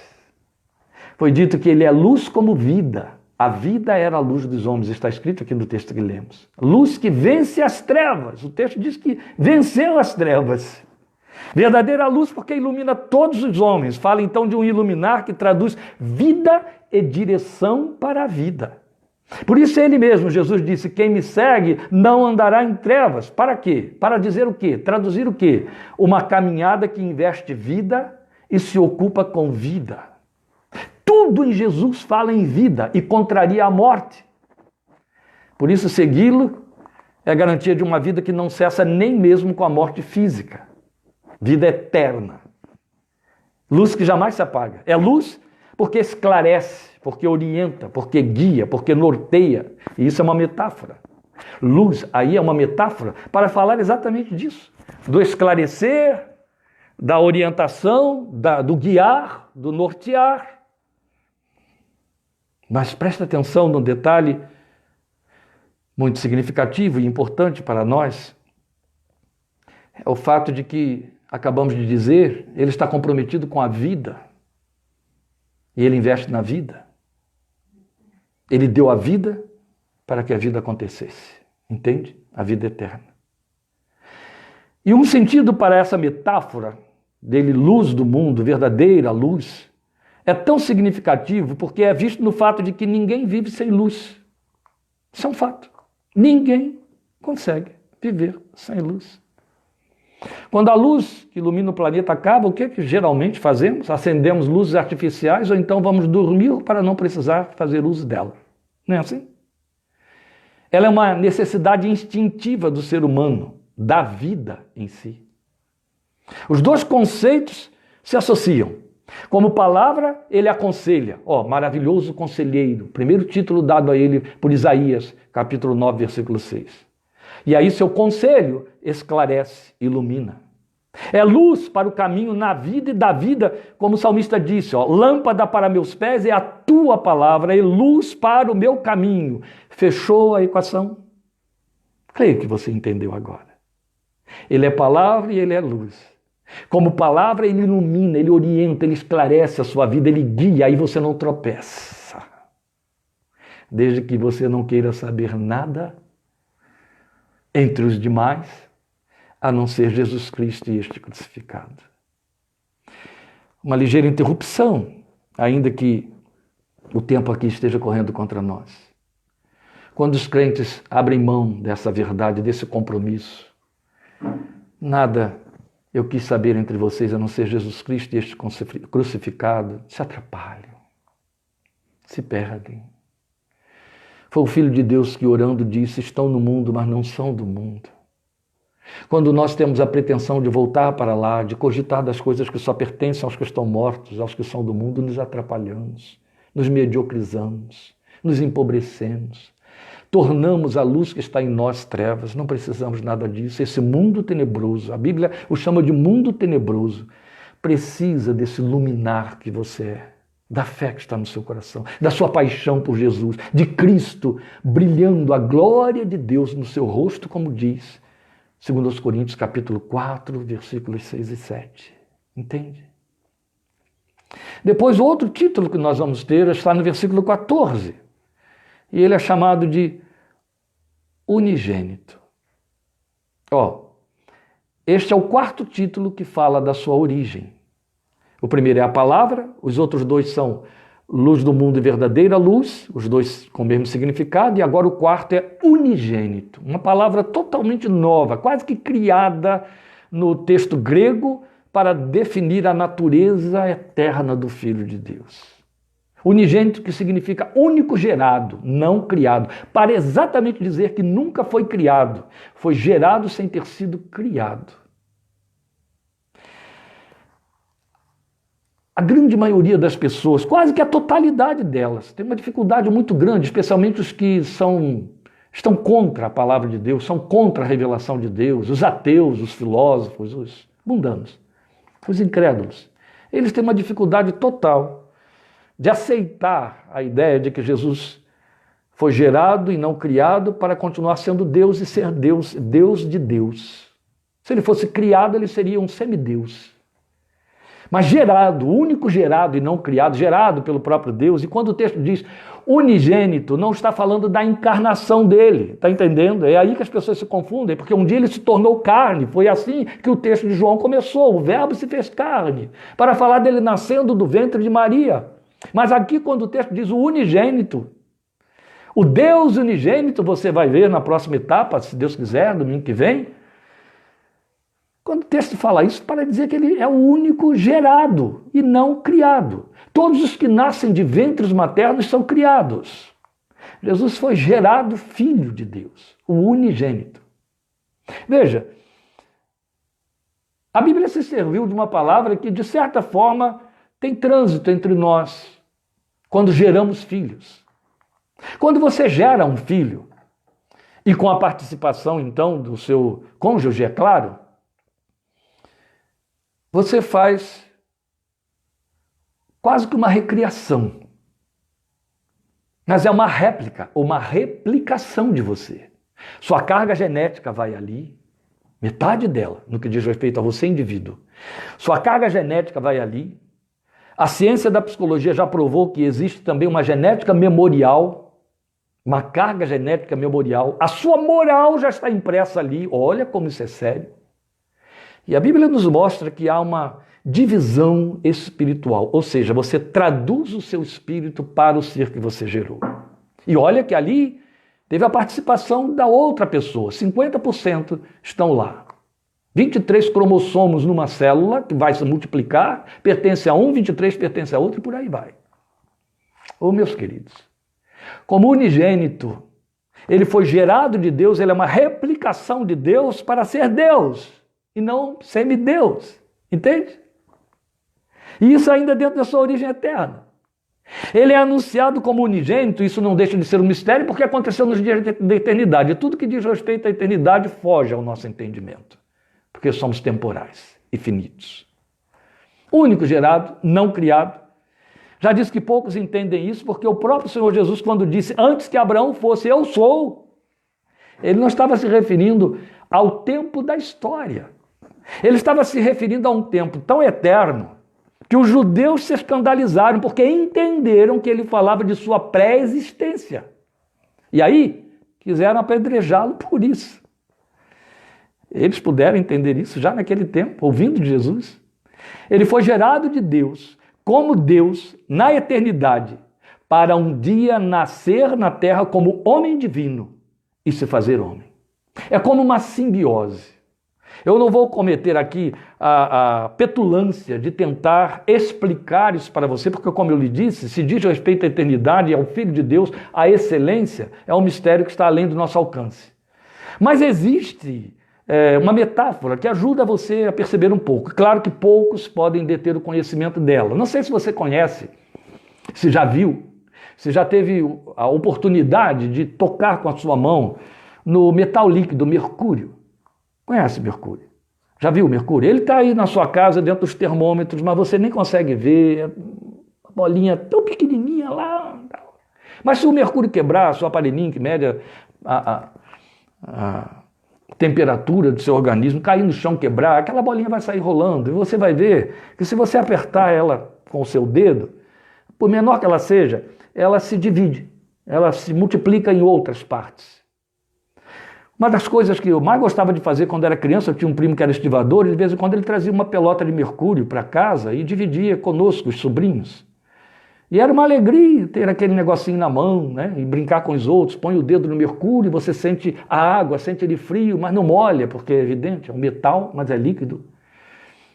Foi dito que ele é luz como vida. A vida era a luz dos homens, está escrito aqui no texto que lemos. Luz que vence as trevas. O texto diz que venceu as trevas. Verdadeira luz porque ilumina todos os homens. Fala então de um iluminar que traduz vida e direção para a vida. Por isso ele mesmo, Jesus disse: quem me segue não andará em trevas. Para quê? Para dizer o quê? Traduzir o quê? Uma caminhada que investe vida e se ocupa com vida. Tudo em Jesus fala em vida e contraria a morte. Por isso segui-lo é garantia de uma vida que não cessa nem mesmo com a morte física. Vida eterna. Luz que jamais se apaga. É luz porque esclarece, porque orienta, porque guia, porque norteia. E isso é uma metáfora. Luz aí é uma metáfora para falar exatamente disso. Do esclarecer, da orientação, do guiar, do nortear. Mas presta atenção num detalhe muito significativo e importante para nós. É o fato de que, acabamos de dizer, ele está comprometido com a vida. E ele investe na vida. Ele deu a vida para que a vida acontecesse. Entende? A vida eterna. E um sentido para essa metáfora dele, luz do mundo, verdadeira luz, é tão significativo porque é visto no fato de que ninguém vive sem luz. Isso é um fato. Ninguém consegue viver sem luz. Quando a luz que ilumina o planeta acaba, o que geralmente fazemos? Acendemos luzes artificiais ou então vamos dormir para não precisar fazer uso dela. Não é assim? Ela é uma necessidade instintiva do ser humano, da vida em si. Os dois conceitos se associam. Como palavra, ele aconselha. Maravilhoso conselheiro. Primeiro título dado a ele por Isaías, capítulo 9, versículo 6. E aí seu conselho esclarece, ilumina. É luz para o caminho na vida e da vida, como o salmista disse, lâmpada para meus pés é a tua palavra e luz para o meu caminho. Fechou a equação? Creio que você entendeu agora. Ele é palavra e ele é luz. Como palavra, ele ilumina, ele orienta, ele esclarece a sua vida, ele guia, aí você não tropeça. Desde que você não queira saber nada entre os demais, a não ser Jesus Cristo e este crucificado. Uma ligeira interrupção, ainda que o tempo aqui esteja correndo contra nós. Quando os crentes abrem mão dessa verdade, desse compromisso, nada eu quis saber entre vocês, a não ser Jesus Cristo e este crucificado, se atrapalham, se perdem. Foi o Filho de Deus que, orando, disse: estão no mundo, mas não são do mundo. Quando nós temos a pretensão de voltar para lá, de cogitar das coisas que só pertencem aos que estão mortos, aos que são do mundo, nos atrapalhamos, nos mediocrizamos, nos empobrecemos, tornamos a luz que está em nós trevas. Não precisamos nada disso. Esse mundo tenebroso, a Bíblia o chama de mundo tenebroso, precisa desse luminar que você é, da fé que está no seu coração, da sua paixão por Jesus, de Cristo brilhando a glória de Deus no seu rosto, como diz 2 Coríntios capítulo 4, versículos 6 e 7. Entende? Depois, o outro título que nós vamos ter está no versículo 14. E ele é chamado de unigênito. Este é o quarto título que fala da sua origem. O primeiro é a palavra, os outros dois são luz do mundo e verdadeira luz, os dois com o mesmo significado, e agora o quarto é unigênito, uma palavra totalmente nova, quase que criada no texto grego para definir a natureza eterna do Filho de Deus. Unigênito, que significa único gerado, não criado, para exatamente dizer que nunca foi criado, foi gerado sem ter sido criado. A grande maioria das pessoas, quase que a totalidade delas, tem uma dificuldade muito grande, especialmente os que estão contra a palavra de Deus, são contra a revelação de Deus, os ateus, os filósofos, os mundanos, os incrédulos. Eles têm uma dificuldade total de aceitar a ideia de que Jesus foi gerado e não criado para continuar sendo Deus e ser Deus, Deus de Deus. Se ele fosse criado, ele seria um semideus. Mas gerado, único gerado e não criado, gerado pelo próprio Deus. E quando o texto diz unigênito, não está falando da encarnação dele, está entendendo? É aí que as pessoas se confundem, porque um dia ele se tornou carne, foi assim que o texto de João começou, o verbo se fez carne, para falar dele nascendo do ventre de Maria. Mas aqui, quando o texto diz o unigênito, o Deus unigênito, você vai ver na próxima etapa, se Deus quiser, domingo que vem, quando o texto fala isso, para dizer que ele é o único gerado e não criado. Todos os que nascem de ventres maternos são criados. Jesus foi gerado filho de Deus, o unigênito. Veja, a Bíblia se serviu de uma palavra que, de certa forma, tem trânsito entre nós quando geramos filhos. Quando você gera um filho, e com a participação, então, do seu cônjuge, é claro, você faz quase que uma recriação. Mas é uma réplica, ou uma replicação de você. Sua carga genética vai ali, metade dela, no que diz respeito a você, indivíduo. Sua carga genética vai ali. A ciência da psicologia já provou que existe também uma genética memorial, uma carga genética memorial. A sua moral já está impressa ali. Olha como isso é sério. E a Bíblia nos mostra que há uma divisão espiritual, ou seja, você traduz o seu espírito para o ser que você gerou. E olha que ali teve a participação da outra pessoa, 50% estão lá. 23 cromossomos numa célula que vai se multiplicar, pertence a um, 23 pertence a outro e por aí vai. Ô meus queridos, como unigênito, ele foi gerado de Deus, ele é uma replicação de Deus para ser Deus e não semideus, entende? E isso ainda dentro da sua origem eterna. Ele é anunciado como unigênito, isso não deixa de ser um mistério, porque aconteceu nos dias da eternidade. E tudo que diz respeito à eternidade foge ao nosso entendimento, porque somos temporais e finitos. Único gerado, não criado. Já disse que poucos entendem isso, porque o próprio Senhor Jesus, quando disse, antes que Abraão fosse, eu sou, ele não estava se referindo ao tempo da história. Ele estava se referindo a um tempo tão eterno, que os judeus se escandalizaram porque entenderam que ele falava de sua pré-existência. E aí, quiseram apedrejá-lo por isso. Eles puderam entender isso já naquele tempo, ouvindo de Jesus. Ele foi gerado de Deus, como Deus, na eternidade, para um dia nascer na terra como homem divino e se fazer homem. É como uma simbiose. Eu não vou cometer aqui a petulância de tentar explicar isso para você, porque, como eu lhe disse, se diz respeito à eternidade e ao Filho de Deus, a excelência é um mistério que está além do nosso alcance. Mas existe uma metáfora que ajuda você a perceber um pouco. Claro que poucos podem deter o conhecimento dela. Não sei se você conhece, se já viu, se já teve a oportunidade de tocar com a sua mão no metal líquido, mercúrio. Conhece Mercúrio? Já viu o Mercúrio? Ele está aí na sua casa, dentro dos termômetros, mas você nem consegue ver, uma bolinha tão pequenininha lá. Mas se o Mercúrio quebrar, seu aparelhinho que mede a temperatura do seu organismo, cair no chão, quebrar, aquela bolinha vai sair rolando. E você vai ver que se você apertar ela com o seu dedo, por menor que ela seja, ela se divide, ela se multiplica em outras partes. Uma das coisas que eu mais gostava de fazer quando era criança, eu tinha um primo que era estivador, e de vez em quando ele trazia uma pelota de mercúrio para casa e dividia conosco, os sobrinhos. E era uma alegria ter aquele negocinho na mão, né? E brincar com os outros, põe o dedo no mercúrio, você sente a água, sente ele frio, mas não molha, porque é evidente, é um metal, mas é líquido.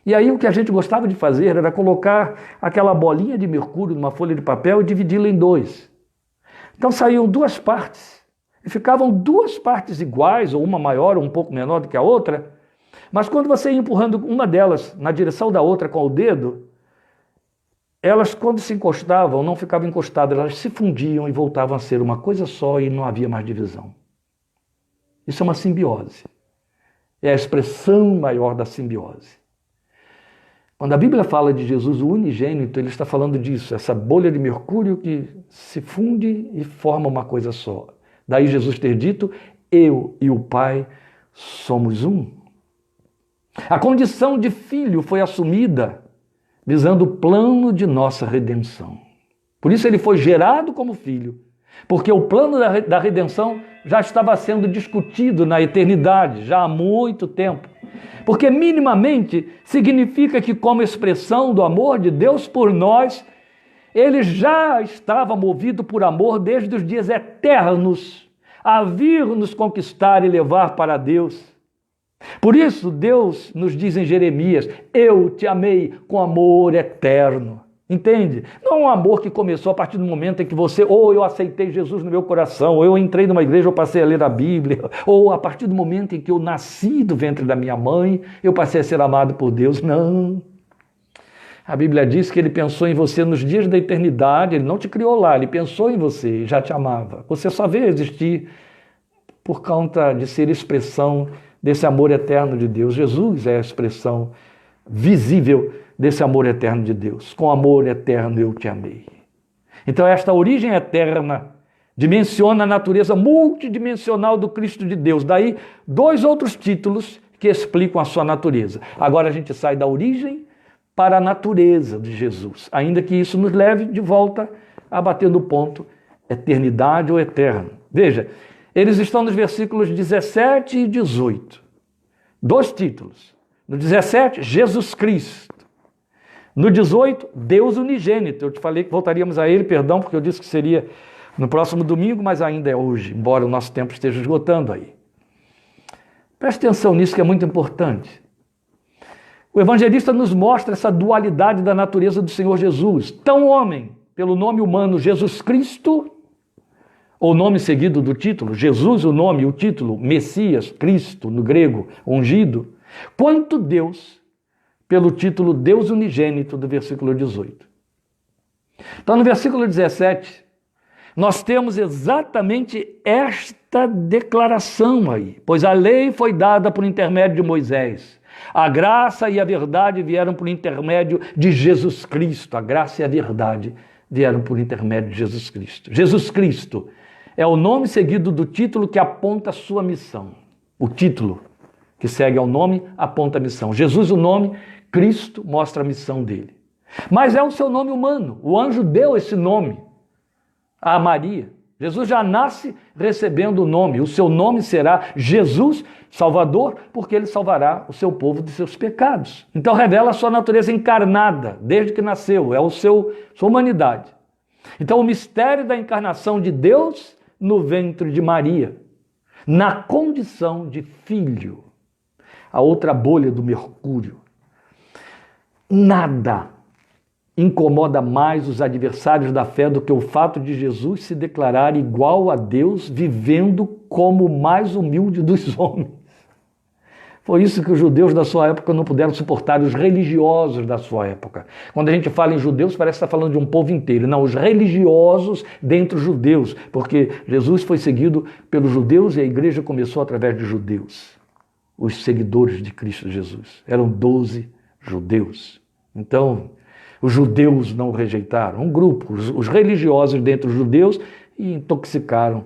E aí o que a gente gostava de fazer era colocar aquela bolinha de mercúrio numa folha de papel e dividi-la em dois. Então saíam duas partes. E ficavam duas partes iguais, ou uma maior ou um pouco menor do que a outra, mas quando você ia empurrando uma delas na direção da outra com o dedo, elas, quando se encostavam, não ficavam encostadas, elas se fundiam e voltavam a ser uma coisa só e não havia mais divisão. Isso é uma simbiose. É a expressão maior da simbiose. Quando a Bíblia fala de Jesus, o unigênito, ele está falando disso, essa bolha de mercúrio que se funde e forma uma coisa só. Daí Jesus ter dito, eu e o Pai somos um. A condição de filho foi assumida visando o plano de nossa redenção. Por isso ele foi gerado como filho, porque o plano da redenção já estava sendo discutido na eternidade, já há muito tempo. Porque minimamente significa que, como expressão do amor de Deus por nós, ele já estava movido por amor desde os dias eternos, a vir nos conquistar e levar para Deus. Por isso, Deus nos diz em Jeremias, eu te amei com amor eterno. Entende? Não um amor que começou a partir do momento em que você, ou eu aceitei Jesus no meu coração, ou eu entrei numa igreja, eu passei a ler a Bíblia, ou a partir do momento em que eu nasci do ventre da minha mãe, eu passei a ser amado por Deus. Não. A Bíblia diz que ele pensou em você nos dias da eternidade, ele não te criou lá, ele pensou em você e já te amava. Você só veio existir por conta de ser expressão desse amor eterno de Deus. Jesus é a expressão visível desse amor eterno de Deus. Com amor eterno eu te amei. Então esta origem eterna dimensiona a natureza multidimensional do Cristo de Deus. Daí 2 outros títulos que explicam a sua natureza. Agora a gente sai da origem para a natureza de Jesus, ainda que isso nos leve de volta a bater no ponto eternidade ou eterno. Veja, eles estão nos versículos 17 e 18. 2 títulos. No 17, Jesus Cristo. No 18, Deus unigênito. Eu te falei que voltaríamos a ele, perdão, porque eu disse que seria no próximo domingo, mas ainda é hoje, embora o nosso tempo esteja esgotando aí. Preste atenção nisso que é muito importante. O evangelista nos mostra essa dualidade da natureza do Senhor Jesus. Tão homem, pelo nome humano Jesus Cristo, ou nome seguido do título, Jesus o nome, o título, Messias, Cristo, no grego, ungido, quanto Deus, pelo título Deus unigênito, do versículo 18. Então, no versículo 17, nós temos exatamente esta declaração aí. Pois a lei foi dada por intermédio de Moisés. A graça e a verdade vieram por intermédio de Jesus Cristo. A graça e a verdade vieram por intermédio de Jesus Cristo. Jesus Cristo é o nome seguido do título que aponta a sua missão. O título que segue ao nome aponta a missão. Jesus, o nome, Cristo mostra a missão dele. Mas é o seu nome humano. O anjo deu esse nome a Maria. Jesus já nasce recebendo o nome. O seu nome será Jesus Salvador, porque ele salvará o seu povo de seus pecados. Então revela a sua natureza encarnada, desde que nasceu, é sua humanidade. Então o mistério da encarnação de Deus no ventre de Maria, na condição de filho, a outra bolha do mercúrio. Nada incomoda mais os adversários da fé do que o fato de Jesus se declarar igual a Deus, vivendo como o mais humilde dos homens. Foi isso que os judeus da sua época não puderam suportar, os religiosos da sua época. Quando a gente fala em judeus, parece que está falando de um povo inteiro. Não, os religiosos dentre os judeus, porque Jesus foi seguido pelos judeus e a igreja começou através de judeus. Os seguidores de Cristo Jesus. Eram 12 judeus. Então, os judeus não o rejeitaram, um grupo, os religiosos dentre os judeus, e intoxicaram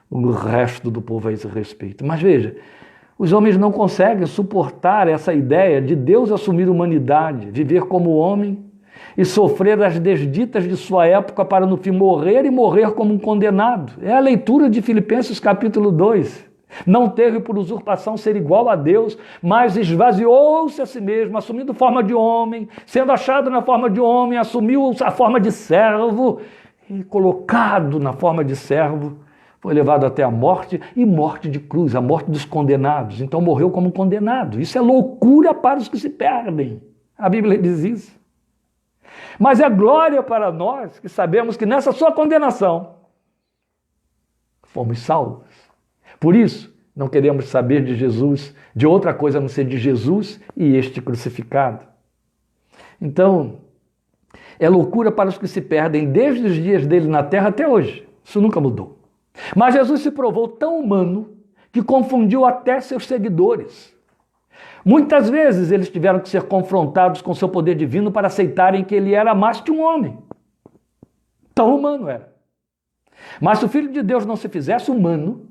o resto do povo a esse respeito. Mas veja, os homens não conseguem suportar essa ideia de Deus assumir humanidade, viver como homem e sofrer as desditas de sua época para no fim morrer e morrer como um condenado. É a leitura de Filipenses capítulo 2. Não teve por usurpação ser igual a Deus, mas esvaziou-se a si mesmo, assumindo forma de homem, sendo achado na forma de homem, assumiu a forma de servo e colocado na forma de servo, foi levado até a morte e morte de cruz, a morte dos condenados. Então morreu como um condenado. Isso é loucura para os que se perdem. A Bíblia diz isso. Mas é glória para nós que sabemos que nessa sua condenação fomos salvos. Por isso, não queremos saber de Jesus, de outra coisa a não ser de Jesus e este crucificado. Então, é loucura para os que se perdem desde os dias dele na terra até hoje. Isso nunca mudou. Mas Jesus se provou tão humano que confundiu até seus seguidores. Muitas vezes eles tiveram que ser confrontados com seu poder divino para aceitarem que ele era mais que um homem. Tão humano era. Mas se o Filho de Deus não se fizesse humano,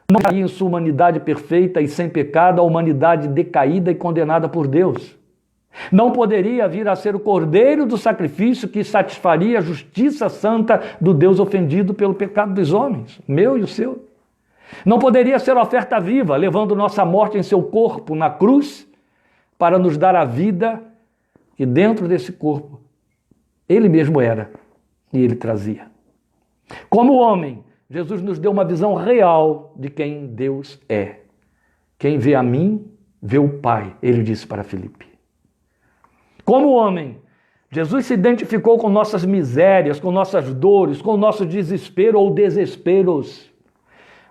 não estaria em sua humanidade perfeita e sem pecado a humanidade decaída e condenada por Deus. Não poderia vir a ser o cordeiro do sacrifício que satisfaria a justiça santa do Deus ofendido pelo pecado dos homens, meu e o seu. Não poderia ser oferta viva, levando nossa morte em seu corpo na cruz para nos dar a vida que dentro desse corpo ele mesmo era e ele trazia. Como homem, Jesus nos deu uma visão real de quem Deus é. Quem vê a mim, vê o Pai, ele disse para Filipe. Como homem, Jesus se identificou com nossas misérias, com nossas dores, com o nosso desespero ou desesperos.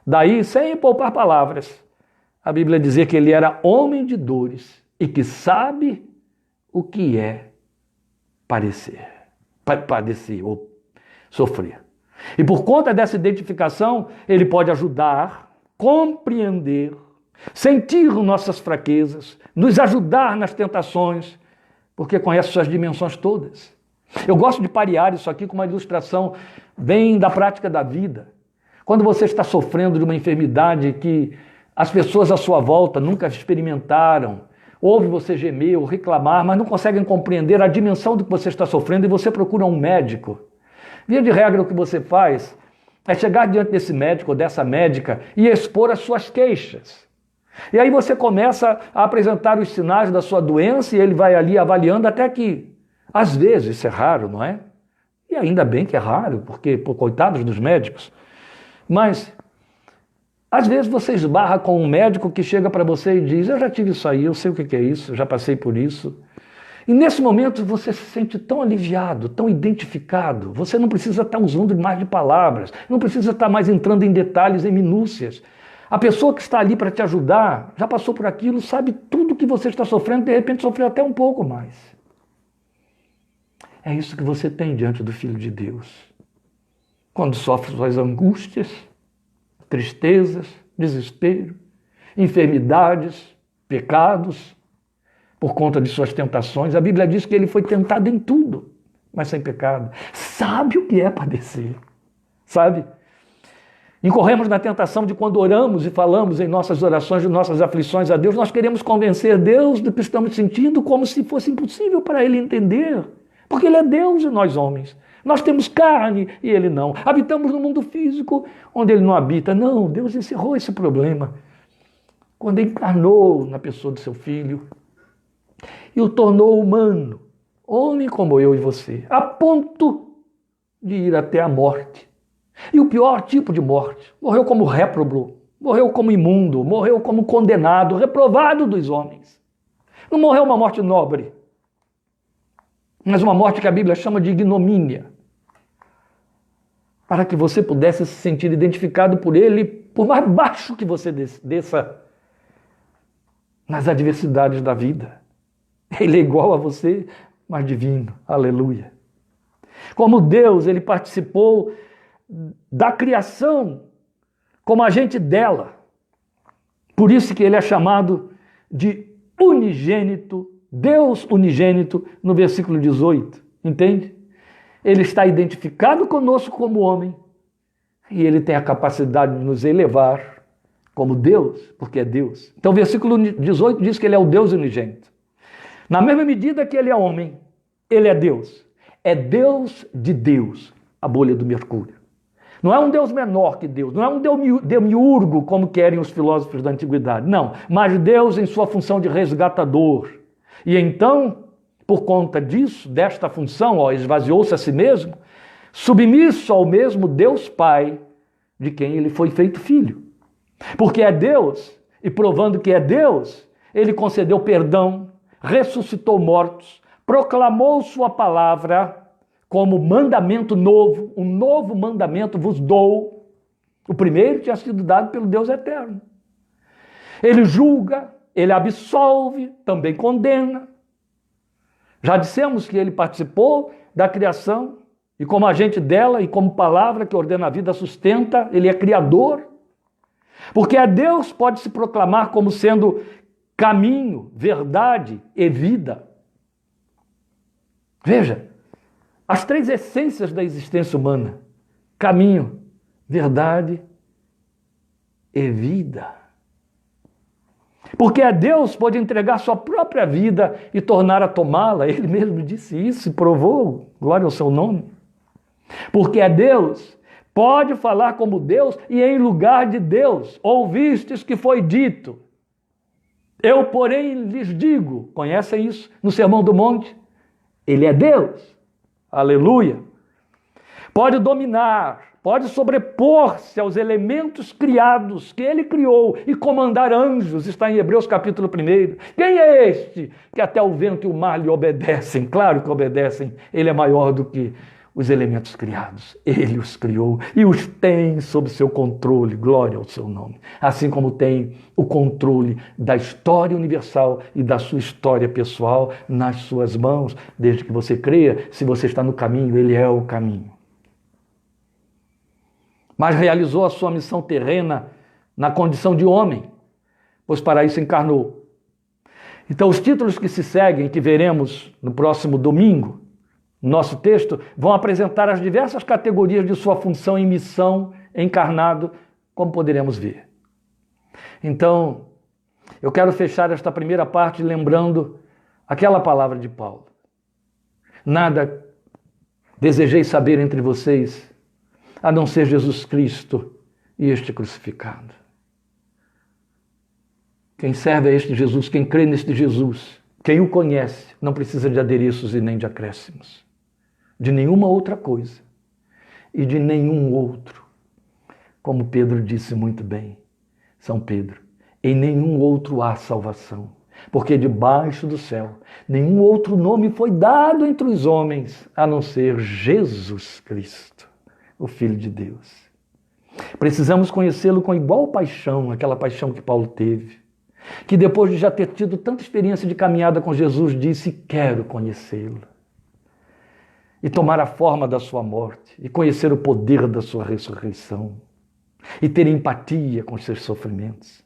Daí, sem poupar palavras, a Bíblia dizia que ele era homem de dores e que sabe o que é padecer ou sofrer. E por conta dessa identificação, ele pode ajudar, compreender sentir nossas fraquezas, nos ajudar nas tentações, porque conhece suas dimensões todas. Eu gosto de parear isso aqui com uma ilustração bem da prática da vida. Quando você está sofrendo de uma enfermidade que as pessoas à sua volta nunca experimentaram, ouve você gemer ou reclamar, mas não conseguem compreender a dimensão do que você está sofrendo e você procura um médico. Via de regra, o que você faz é chegar diante desse médico ou dessa médica e expor as suas queixas. E aí você começa a apresentar os sinais da sua doença e ele vai ali avaliando até que, às vezes, isso é raro, não é? E ainda bem que é raro, porque, coitados dos médicos. Mas, às vezes você esbarra com um médico que chega para você e diz: eu já tive isso aí, eu sei o que é isso, eu já passei por isso. E nesse momento você se sente tão aliviado, tão identificado. Você não precisa estar usando mais de palavras, não precisa estar mais entrando em detalhes, em minúcias. A pessoa que está ali para te ajudar já passou por aquilo, sabe tudo que você está sofrendo, de repente sofreu até um pouco mais. É isso que você tem diante do Filho de Deus. Quando sofre suas angústias, tristezas, desespero, enfermidades, pecados, por conta de suas tentações. A Bíblia diz que ele foi tentado em tudo, mas sem pecado. Sabe o que é padecer, sabe? Incorremos na tentação de quando oramos e falamos em nossas orações, de nossas aflições a Deus, nós queremos convencer Deus do que estamos sentindo como se fosse impossível para Ele entender. Porque Ele é Deus e nós homens. Nós temos carne e Ele não. Habitamos no mundo físico onde Ele não habita. Não, Deus encerrou esse problema quando encarnou na pessoa do seu Filho e o tornou humano, homem como eu e você, a ponto de ir até a morte. E o pior tipo de morte. Morreu como réprobo, morreu como imundo, morreu como condenado, reprovado dos homens. Não morreu uma morte nobre, mas uma morte que a Bíblia chama de ignomínia, para que você pudesse se sentir identificado por Ele, por mais baixo que você desça nas adversidades da vida. Ele é igual a você, mas divino. Aleluia. Como Deus, Ele participou da criação como agente dela. Por isso que Ele é chamado de unigênito, Deus unigênito, no versículo 18. Entende? Ele está identificado conosco como homem e Ele tem a capacidade de nos elevar como Deus, porque é Deus. Então o versículo 18 diz que Ele é o Deus unigênito. Na mesma medida que Ele é homem, Ele é Deus. É Deus de Deus, a bolha do mercúrio. Não é um Deus menor que Deus, não é um demiurgo como querem os filósofos da antiguidade, não. Mas Deus em sua função de resgatador. E então, por conta disso, desta função, esvaziou-se a si mesmo, submisso ao mesmo Deus Pai, de quem Ele foi feito filho. Porque é Deus, e provando que é Deus, Ele concedeu perdão, ressuscitou mortos, proclamou sua palavra como mandamento novo, um novo mandamento vos dou. O primeiro tinha sido dado pelo Deus eterno. Ele julga, Ele absolve, também condena. Já dissemos que Ele participou da criação e como agente dela e como palavra que ordena a vida sustenta, Ele é criador. Porque a Deus pode se proclamar como sendo caminho, verdade e vida. Veja, as três essências da existência humana: caminho, verdade e vida. Porque a Deus pode entregar sua própria vida e tornar a tomá-la. Ele mesmo disse isso e provou, glória ao seu nome. Porque a Deus pode falar como Deus e em lugar de Deus. Ouvistes que foi dito. Eu, porém, lhes digo, conhecem isso no Sermão do Monte? Ele é Deus. Aleluia. Pode dominar, pode sobrepor-se aos elementos criados que Ele criou e comandar anjos, está em Hebreus capítulo 1. Quem é este que até o vento e o mar lhe obedecem? Claro que obedecem, Ele é maior do que os elementos criados. Ele os criou e os tem sob seu controle, glória ao seu nome. Assim como tem o controle da história universal e da sua história pessoal nas suas mãos, desde que você creia. Se você está no caminho, Ele é o caminho. Mas realizou a sua missão terrena na condição de homem, pois para isso encarnou. Então, os títulos que se seguem, que veremos no próximo domingo, no nosso texto, vão apresentar as diversas categorias de sua função e missão encarnado, como poderemos ver. Então, eu quero fechar esta primeira parte lembrando aquela palavra de Paulo. Nada desejei saber entre vocês, a não ser Jesus Cristo e este crucificado. Quem serve a este Jesus, quem crê neste Jesus, quem o conhece, não precisa de adereços e nem de acréscimos, de nenhuma outra coisa e de nenhum outro. Como Pedro disse muito bem, São Pedro, em nenhum outro há salvação, porque debaixo do céu nenhum outro nome foi dado entre os homens, a não ser Jesus Cristo, o Filho de Deus. Precisamos conhecê-lo com igual paixão, aquela paixão que Paulo teve, que depois de já ter tido tanta experiência de caminhada com Jesus, disse: quero conhecê-lo. E tomar a forma da sua morte, e conhecer o poder da sua ressurreição, e ter empatia com os seus sofrimentos.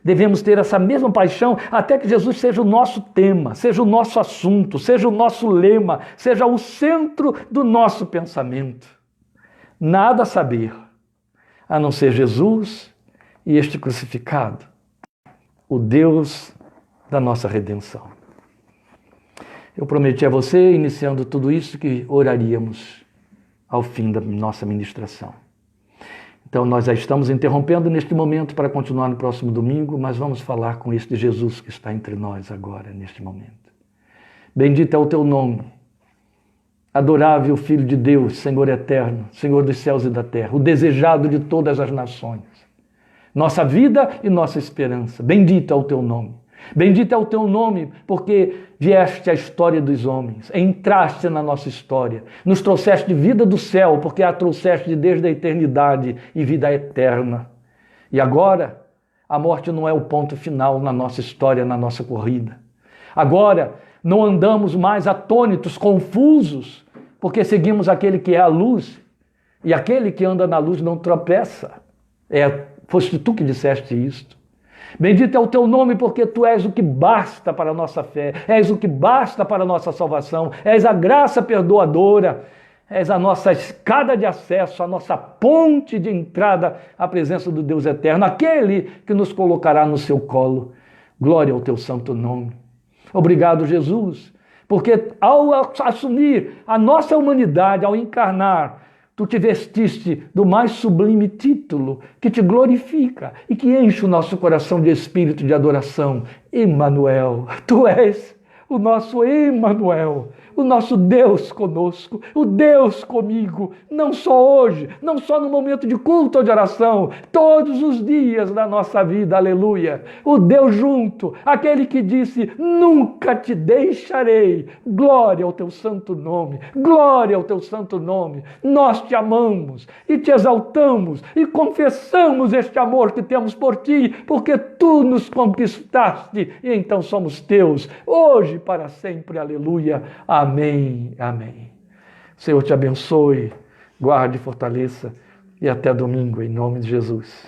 Devemos ter essa mesma paixão até que Jesus seja o nosso tema, seja o nosso assunto, seja o nosso lema, seja o centro do nosso pensamento. Nada a saber, a não ser Jesus e este crucificado, o Deus da nossa redenção. Eu prometi a você, iniciando tudo isso, que oraríamos ao fim da nossa ministração. Então nós já estamos interrompendo neste momento para continuar no próximo domingo, mas vamos falar com este Jesus que está entre nós agora, neste momento. Bendito é o teu nome, adorável Filho de Deus, Senhor eterno, Senhor dos céus e da terra, o desejado de todas as nações, nossa vida e nossa esperança. Bendito é o teu nome. Bendito é o teu nome, porque vieste à história dos homens, entraste na nossa história, nos trouxeste vida do céu, porque a trouxeste desde a eternidade e vida eterna. E agora, a morte não é o ponto final na nossa história, na nossa corrida. Agora, não andamos mais atônitos, confusos, porque seguimos aquele que é a luz, e aquele que anda na luz não tropeça. Foste tu que disseste isto. Bendito é o teu nome, porque tu és o que basta para a nossa fé, és o que basta para a nossa salvação, és a graça perdoadora, és a nossa escada de acesso, a nossa ponte de entrada à presença do Deus eterno, aquele que nos colocará no seu colo. Glória ao teu santo nome. Obrigado, Jesus, porque ao assumir a nossa humanidade, ao encarnar, tu te vestiste do mais sublime título que te glorifica e que enche o nosso coração de espírito de adoração. Emmanuel, tu és o nosso Emmanuel, o nosso Deus conosco, o Deus comigo, não só hoje, não só no momento de culto ou de oração, todos os dias da nossa vida, aleluia. O Deus junto, aquele que disse: nunca te deixarei. Glória ao teu santo nome, glória ao teu santo nome. Nós te amamos e te exaltamos e confessamos este amor que temos por ti, porque tu nos conquistaste e então somos teus, hoje e para sempre, aleluia. Amém, amém. O Senhor te abençoe, guarde e fortaleça, e até domingo, em nome de Jesus.